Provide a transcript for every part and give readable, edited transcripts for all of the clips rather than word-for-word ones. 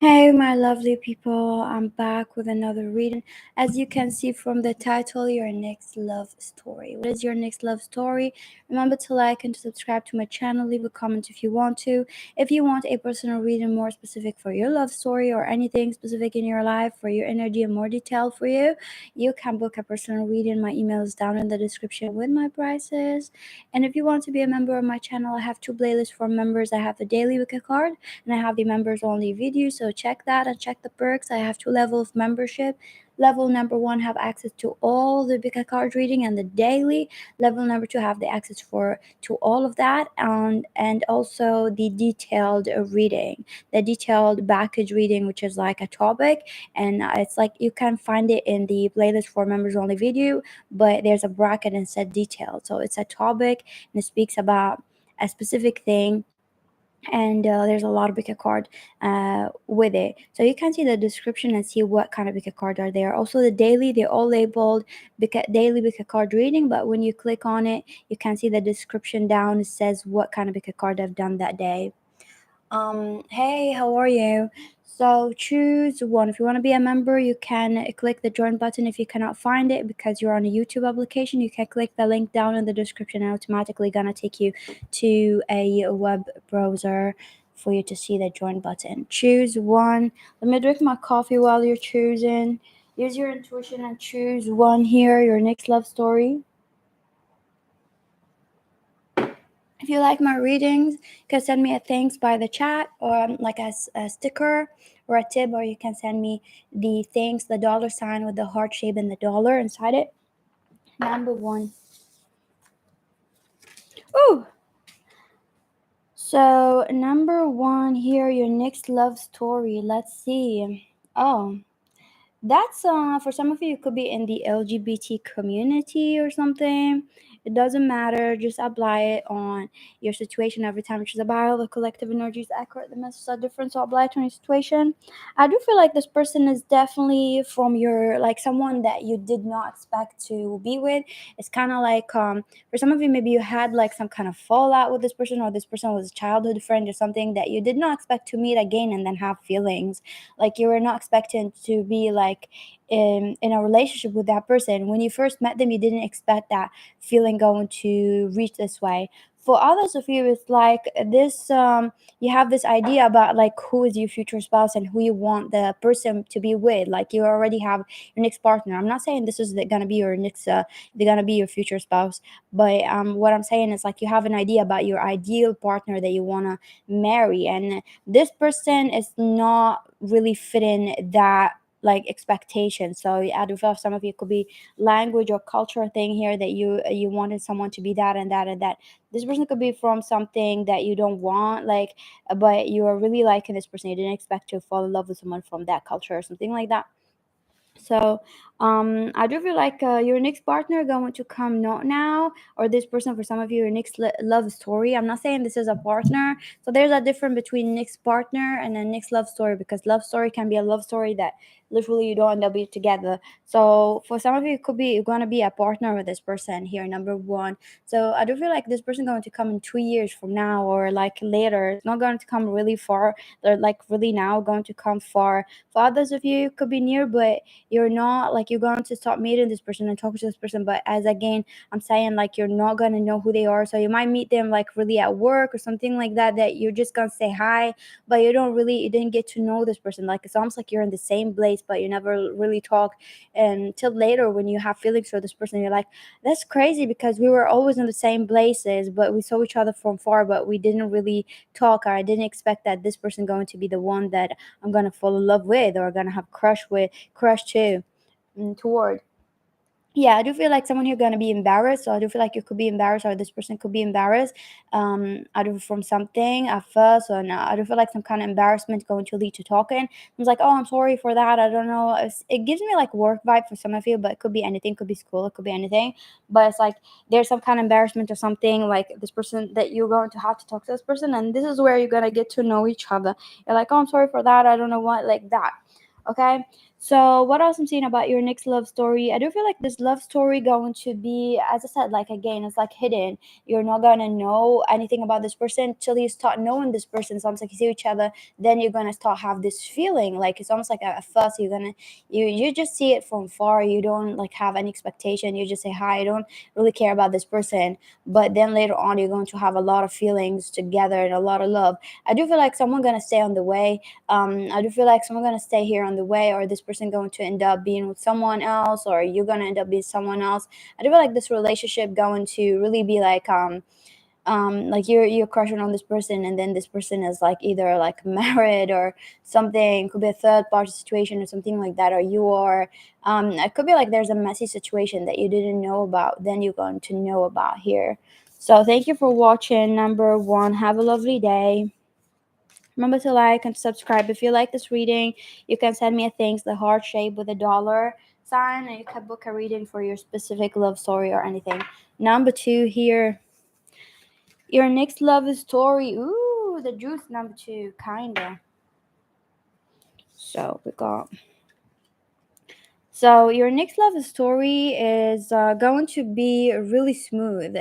Hey, my lovely people, I'm back with another reading. As you can see from the title, your next love story. What is your next love story? Remember to like and to subscribe to my channel. Leave a comment if you want to. If you want a personal reading more specific for your love story or anything specific in your life for your energy and more detailed for you, you can book a personal reading. My email is down in the description with my prices. And if you want to be a member of my channel, I have two playlists for members. I have the daily pickacard and I have the members only video, so check that and check the perks. I have two levels of membership. Level number 1 have access to all the pickacard reading and the daily. Level number 2 have the access to all of that and also the detailed reading, the detailed package reading, which is like a topic, and it's like you can find it in the playlist for members only video, but there's a bracket and said detailed, so it's a topic and it speaks about a specific thing, and there's a lot of pickacard with it, so you can see the description and see what kind of pickacard are there. Also the daily, they're all labeled daily pickacard reading, but when you click on it you can see the description down. It says what kind of pickacard I've done that day. Hey, how are you? So choose one. If you want to be a member, you can click the join button. If you cannot find it because you're on a YouTube application, you can click the link down in the description and automatically gonna take you to a web browser for you to see the join button. Choose one. Let me drink my coffee while you're choosing. Use your intuition and choose one here, your next love story. If you like my readings, you can send me a thanks by the chat or like a sticker or a tip, or you can send me the thanks, the dollar sign with the heart shape and the dollar inside it. Number 1. Ooh! So, number 1 here, your next love story. Let's see. Oh, that's for some of you, it could be in the LGBT community or something. It doesn't matter. Just apply it on your situation every time. Which is about the collective energy is accurate. The messages are different, so apply it on your situation. I do feel like this person is definitely from your, like, someone that you did not expect to be with. It's kind of like for some of you, maybe you had like some kind of fallout with this person, or this person was a childhood friend or something that you did not expect to meet again and then have feelings. Like you were not expecting to be like in a relationship with that person. When you first met them, you didn't expect that feeling going to reach this way. For others of you, it's like this you have this idea about like who is your future spouse and who you want the person to be with. Like you already have your next partner. I'm not saying this is gonna be your next they're gonna be your future spouse, but what I'm saying is like you have an idea about your ideal partner that you want to marry, and this person is not really fitting that like expectation. So I do feel some of you could be language or cultural thing here that you wanted someone to be that and that and that. This person could be from something that you don't want, like, but you are really liking this person. You didn't expect to fall in love with someone from that culture or something like that. So I do feel like your next partner going to come not now, or this person for some of you, your next love story. I'm not saying this is a partner. So there's a difference between next partner and a next love story, because love story can be a love story that literally you don't end up be together. So for some of you, it could be you're going to be a partner with this person here, number 1. So I do feel like this person going to come in 2 years from now or like later. It's not going to come really far. They're like really now going to come far. For others of you, it could be near, but you're not like you're going to start meeting this person and talking to this person. But as again, I'm saying like you're not going to know who they are. So you might meet them like really at work or something like that, that you're just going to say hi, but you didn't get to know this person. Like it's almost like you're in the same place, but you never really talk until later when you have feelings for this person. You're like, that's crazy, because we were always in the same places, but we saw each other from far, but we didn't really talk. Or I didn't expect that this person going to be the one that I'm gonna fall in love with or gonna have crush too toward. Yeah, I do feel like someone here gonna be embarrassed. So I do feel like you could be embarrassed, or this person could be embarrassed. I do from something at first, or no, I do feel like some kind of embarrassment going to lead to talking. I was like, oh, I'm sorry for that. I don't know. It gives me like work vibe for some of you, but it could be anything. It could be school. It could be anything. But it's like there's some kind of embarrassment or something, like this person that you're going to have to talk to this person, and this is where you're gonna get to know each other. You're like, oh, I'm sorry for that. I don't know what, like that. Okay, So what else I'm seeing about your next love story? I do feel like this love story going to be, as I said, like again, it's like hidden. You're not gonna know anything about this person till you start knowing this person. It's almost like you see each other, then you're gonna start have this feeling. Like it's almost like at first you just see it from far. You don't like have any expectation. You just say hi. I don't really care about this person. But then later on, you're going to have a lot of feelings together and a lot of love. I do feel like someone gonna stay on the way. I do feel like someone gonna stay here on the way, or this person going to end up being with someone else, or you're gonna end up being someone else. I do feel like this relationship going to really be like you're crushing on this person, and then this person is like either like married or something. Could be a third party situation or something like that, or you are it could be like there's a messy situation that you didn't know about, then you're going to know about here. So thank you for watching. Number one, have a lovely day. Remember to like and subscribe. If you like this reading, you can send me a thanks, the heart shape with a dollar sign, and you can book a reading for your specific love story or anything. Number two here, your next love story. Ooh, the juice. Number two, kinda. So we got. So your next love story is going to be really smooth.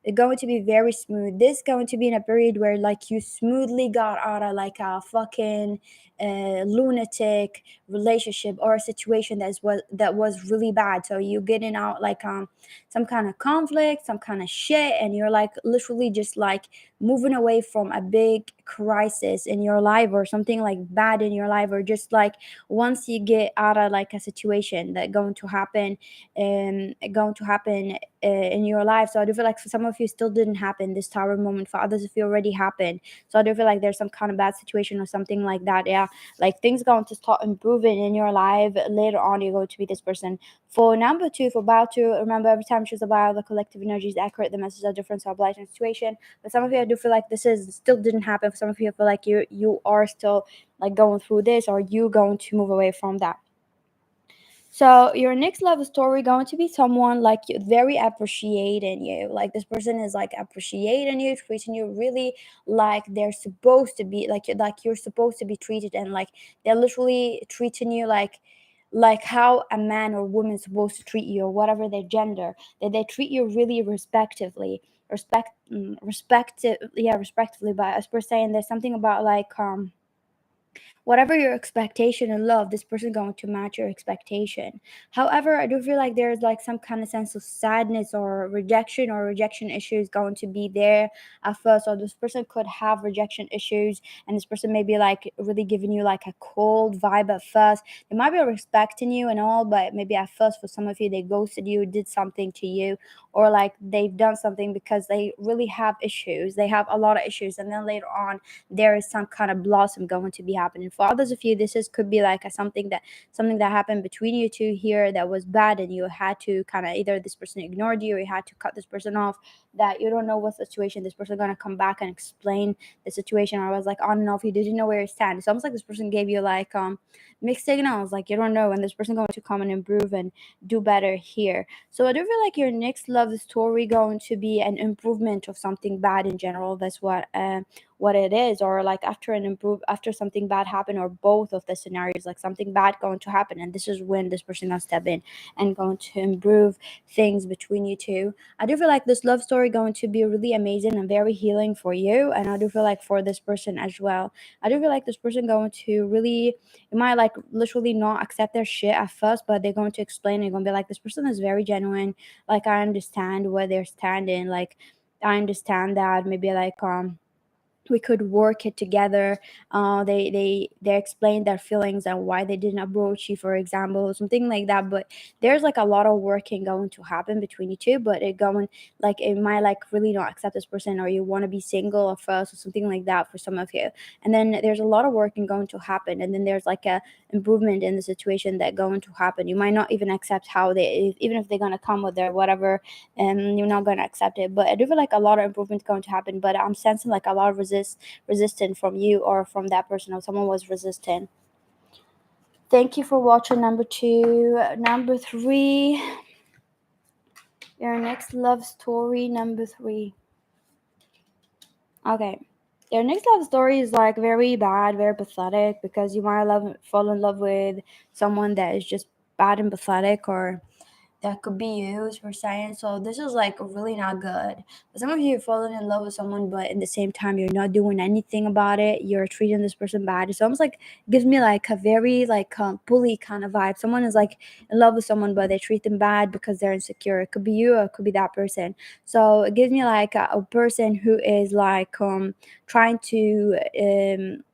It's going to be very smooth. This is going to be in a period where like you smoothly got out of like a fucking lunatic relationship or a situation that was really bad. So you getting out like some kind of conflict, some kind of shit, and you're like literally just like moving away from a big crisis in your life or something like bad in your life, or just like once you get out of like a situation that going to happen in your life. So I do feel like for some of you still didn't happen this tower moment, for others if it already happened. So I do feel like there's some kind of bad situation or something like that. Yeah, like things going to start improving in your life later on. You're going to be this person. For number two, for about to remember, every time she's about the collective energy is accurate, the messages are different, so apply to the situation. But some of you, I do feel like this is still didn't happen. For some of you, I feel like you are still like going through this, or you going to move away from that. So your next love story going to be someone like you, very appreciating you. Like this person is like appreciating you, treating you really like they're supposed to be, like you're supposed to be treated, and like they're literally treating you like how a man or woman is supposed to treat you, or whatever their gender. That they treat you really respectively. Respectively. But as per saying, there's something about like whatever your expectation in love, this person going to match your expectation. However, I do feel like there's like some kind of sense of sadness or rejection issues going to be there at first. Or this person could have rejection issues, and this person may be like really giving you like a cold vibe at first. They might be respecting you and all, but maybe at first for some of you they ghosted you, did something to you, or like they've done something because they really have issues. They have a lot of issues, and then later on there is some kind of blossom going to be happening. For others of you, this is could be like something that happened between you two here that was bad, and you had to kind of either this person ignored you, or you had to cut this person off. That you don't know what situation this person gonna come back and explain the situation, or was like on and off. You didn't know where you stand. It's almost like this person gave you like mixed signals, like you don't know, and this person going to come and improve and do better here. So I do feel like your next love story going to be an improvement of something bad in general. That's what it is, or like after something bad happened, or both of the scenarios, like something bad going to happen, and this is when this person gonna step in and going to improve things between you two. I do feel like this love story going to be really amazing and very healing for you, and I do feel like for this person as well. I do feel like this person going to really, you might like literally not accept their shit at first, but they're going to explain. They're going to be like, this person is very genuine, like I understand where they're standing, like I understand that maybe like we could work it together. They explained their feelings and why they didn't approach you, for example, something like that. But there's like a lot of working going to happen between you two, but it going like it might like really not accept this person, or you want to be single at first or something like that for some of you. And then there's a lot of working going to happen, and then there's like a improvement in the situation that going to happen. You might not even accept how they, even if they're going to come with their whatever, and you're not going to accept it. But I do feel like a lot of improvement going to happen, but I'm sensing like a lot of resistant from you or from that person, or someone was resistant. Thank you for watching. Number two. Number three, your next love story. Number three. Okay, Your next love story is like very bad, very pathetic, because you might fall in love with someone that is just bad and pathetic, or that could be used for science. So this is like really not good. Some of you are falling in love with someone, but at the same time you're not doing anything about it. You're treating this person bad. It's almost like gives me like a very like bully kind of vibe. Someone is like in love with someone, but they treat them bad because they're insecure. It could be you, or it could be that person. So it gives me like a person who is like trying to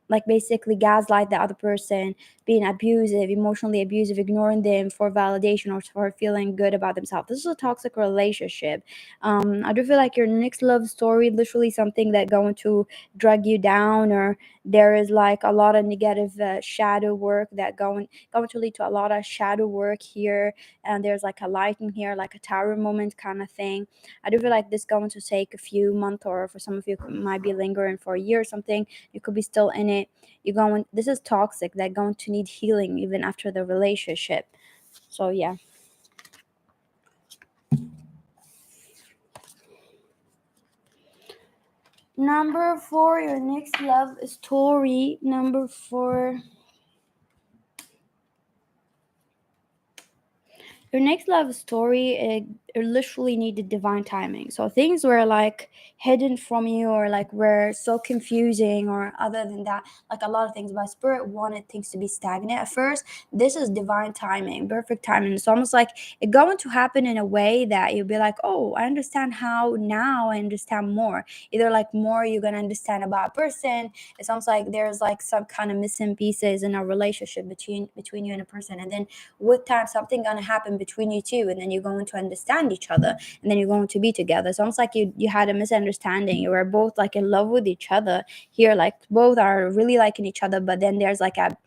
like basically gaslight the other person, being abusive, emotionally abusive, ignoring them for validation or for feeling good about themselves. This is a toxic relationship. I do feel like your next love story, literally something that going to drag you down, or there is like a lot of negative shadow work that going to lead to a lot of shadow work here, and there's like a light in here, like a tower moment kind of thing. I do feel like this going to take a few months, or for some of you it might be lingering for a year or something. You could be still in it. You're going, this is toxic, that going to need healing even after the relationship. So yeah. Number 4, your next love story. Number 4, your next love story, it literally needed divine timing. So things were like hidden from you, or like were so confusing, or other than that, like a lot of things. But spirit wanted things to be stagnant at first. This is divine timing, perfect timing. It's almost like it going to happen in a way that you'll be like, oh, I understand how now. I understand more. Either like more you're gonna understand about a person. It's almost like there's like some kind of missing pieces in a relationship between you and a person, and then with time something gonna happen between you two, and then you're going to understand each other, and then you're going to be together. So almost like you had a misunderstanding. You were both like in love with each other here, like both are really liking each other, but then there's like a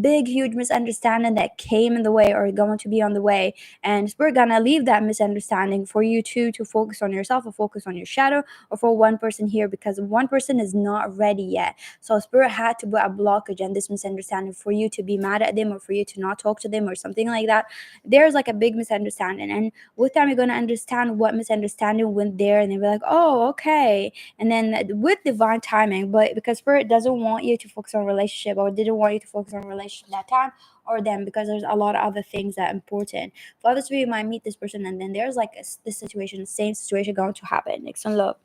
big huge misunderstanding that came in the way, or going to be on the way, and we're gonna leave that misunderstanding for you two to focus on yourself, or focus on your shadow, or for one person here, because one person is not ready yet. So spirit had to put a blockage and this misunderstanding for you to be mad at them, or for you to not talk to them, or something like that. There's like a big misunderstanding, and with time you're going to understand what misunderstanding went there, and then be like, oh, okay. And then with divine timing, but because spirit doesn't want you to focus on relationship, or didn't want you to focus on relationship that time, or them, because there's a lot of other things that are important. For others of you might meet this person, and then there's like this situation, same situation going to happen next on love.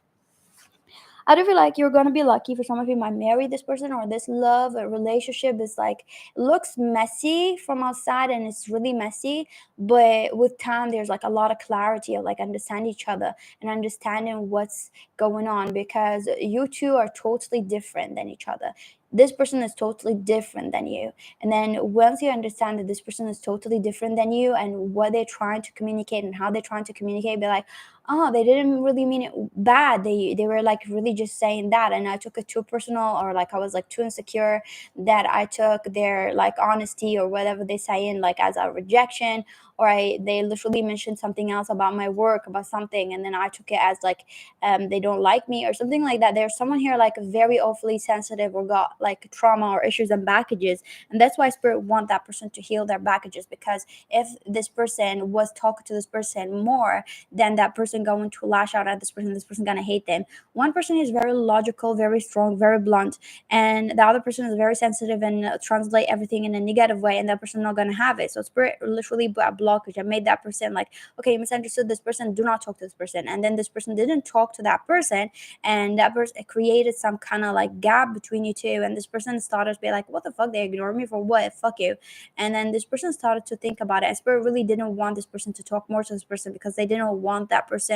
I do feel like you're gonna be lucky. For some of you might marry this person, or this love relationship is like, it looks messy from outside, and it's really messy, but with time there's like a lot of clarity of like understanding each other and understanding what's going on, because you two are totally different than each other. This person is totally different than you, and then once you understand that this person is totally different than you, and what they're trying to communicate and how they're trying to communicate, be like, oh, they didn't really mean it bad. They were like really just saying that, and I took it too personal, or like I was like too insecure, that I took their like honesty or whatever they say in like as a rejection, or they literally mentioned something else about my work, about something, and then I took it as like they don't like me or something like that. There's someone here like very awfully sensitive, or got like trauma or issues and packages, and that's why spirit want that person to heal their packages, because if this person was talking to this person more, then that person going to lash out at this person gonna hate them. One person is very logical, very strong, very blunt, and the other person is very sensitive and translate everything in a negative way, and that person not gonna have it. So spirit literally put a blockage and made that person like, okay, you misunderstood this person, do not talk to this person, and then this person didn't talk to that person, and that person created some kind of like gap between you two, and this person started to be like, what the fuck, they ignore me for what, fuck you. And then this person started to think about it, and spirit really didn't want this person to talk more to this person, because they didn't want that person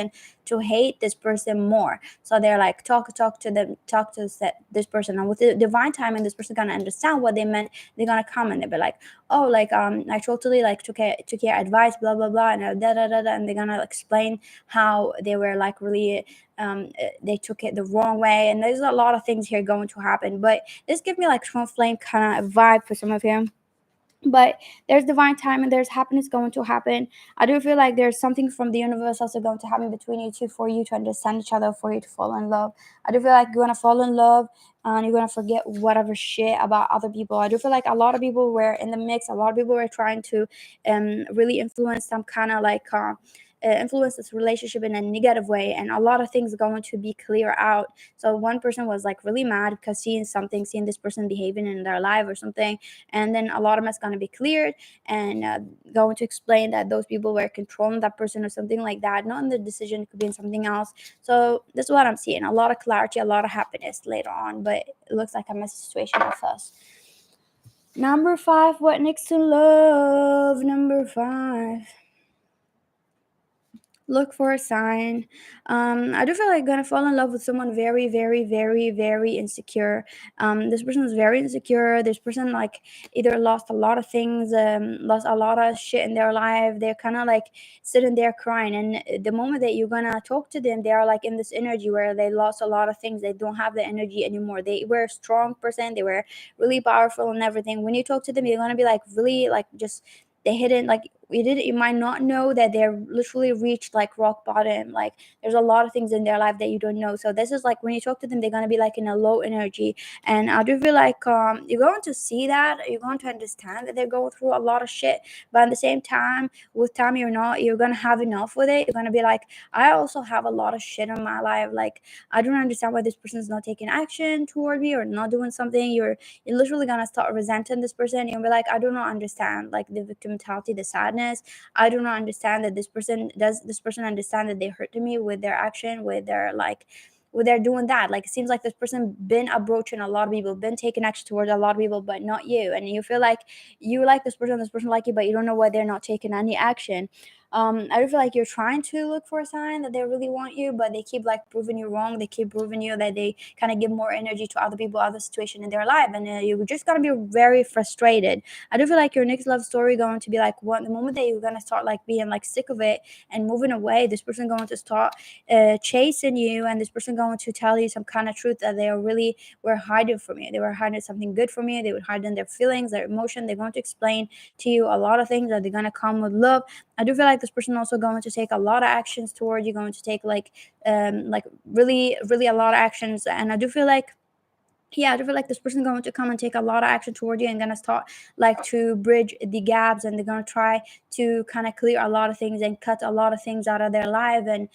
to hate this person more. So they're like, talk to them, talk to this person, and with the divine timing, this person gonna understand what they meant. They're gonna come and they'll be like, oh, like I totally like took your advice, blah blah blah, and da da da da, and they're gonna explain how they were like really they took it the wrong way, and there's a lot of things here going to happen. But this gives me like twin flame kind of vibe for some of you. But there's divine time, and there's happiness going to happen. I do feel like there's something from the universe also going to happen between you two, for you to understand each other, for you to fall in love. I do feel like you're gonna fall in love, and you're gonna forget whatever shit about other people. I do feel like a lot of people were in the mix. A lot of people were trying to really influence some kind of like influence this relationship in a negative way, and a lot of things are going to be clear out. So one person was like really mad because seeing this person behaving in their life or something, and then a lot of them is going to be cleared, and going to explain that those people were controlling that person or something like that, not in the decision, it could be in something else. So this is what I'm seeing, a lot of clarity, a lot of happiness later on, but it looks like a messy situation with us. Number 5, what next to love? Number 5, look for a sign. I do feel like I'm gonna fall in love with someone very, very, very, very insecure. This person is very insecure. This person like either lost a lot of things, lost a lot of shit in their life. They're kind of like sitting there crying, and the moment that you're gonna talk to them, they are like in this energy where they lost a lot of things. They don't have the energy anymore. They were a strong person. They were really powerful and everything. When you talk to them, you're gonna be like really like just they hidden like you might not know that they're literally reached like rock bottom. Like there's a lot of things in their life that you don't know. So this is like when you talk to them, they're gonna be like in a low energy, and I do feel like you're going to see that, you're going to understand that they're going through a lot of shit, but at the same time, with time, you're gonna have enough with it. You're gonna be like, I also have a lot of shit in my life. Like I don't understand why this person's not taking action toward me or not doing something. You're literally gonna start resenting this person. You'll be like, I do not understand like the victim mentality, the sadness. I do not understand that this person understand that they hurted me with their action, with their like with their doing that. Like it seems like this person been approaching a lot of people, been taking action towards a lot of people, but not you. And you feel like you like this person like you, but you don't know why they're not taking any action. I do feel like you're trying to look for a sign that they really want you, but they keep like proving you wrong. They keep proving you that they kind of give more energy to other people, other situation in their life, and you're just gonna be very frustrated. I do feel like your next love story going to be like what the moment that you're gonna start like being like sick of it and moving away, this person going to start chasing you, and this person going to tell you some kind of truth that they really were hiding from you. They were hiding something good from you. They were hiding their feelings, their emotion. They're going to explain to you a lot of things that they're gonna come with love. I do feel like this person also going to take a lot of actions towards you, going to take like really, really a lot of actions. And I do feel like yeah, I do feel like this person going to come and take a lot of action toward you and gonna start like to bridge the gaps, and they're gonna try to kind of clear a lot of things and cut a lot of things out of their life, and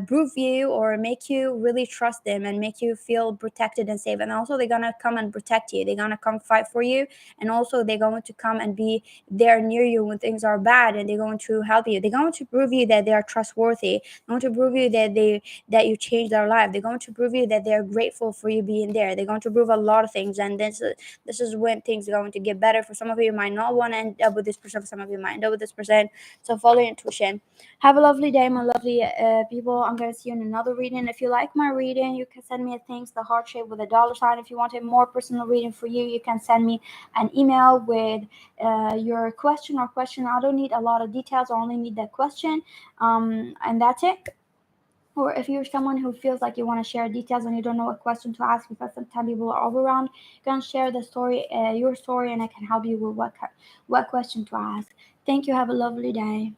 prove you or make you really trust them and make you feel protected and safe. And also they're gonna come and protect you. They're gonna come fight for you, and also they're going to come and be there near you when things are bad, and they're going to help you. They're going to prove you that they are trustworthy. They're going to prove you that you changed their life. They're going to prove you that they're grateful for you being there. They're going to prove a lot of things, and this is when things are going to get better. For some of you, you might not want to end up with this person. For some of you, might end up with this person. So follow your intuition. Have a lovely day, my lovely people. I'm gonna see you in another reading. If you like my reading, you can send me a thanks, the heart shape with a dollar sign. If you want a more personal reading for you, you can send me an email with your question or question. I don't need a lot of details. I only need that question, and that's it. Or if you're someone who feels like you want to share details and you don't know what question to ask because sometimes people are overwhelmed, you can share the story, your story, and I can help you with what question to ask. Thank you. Have a lovely day.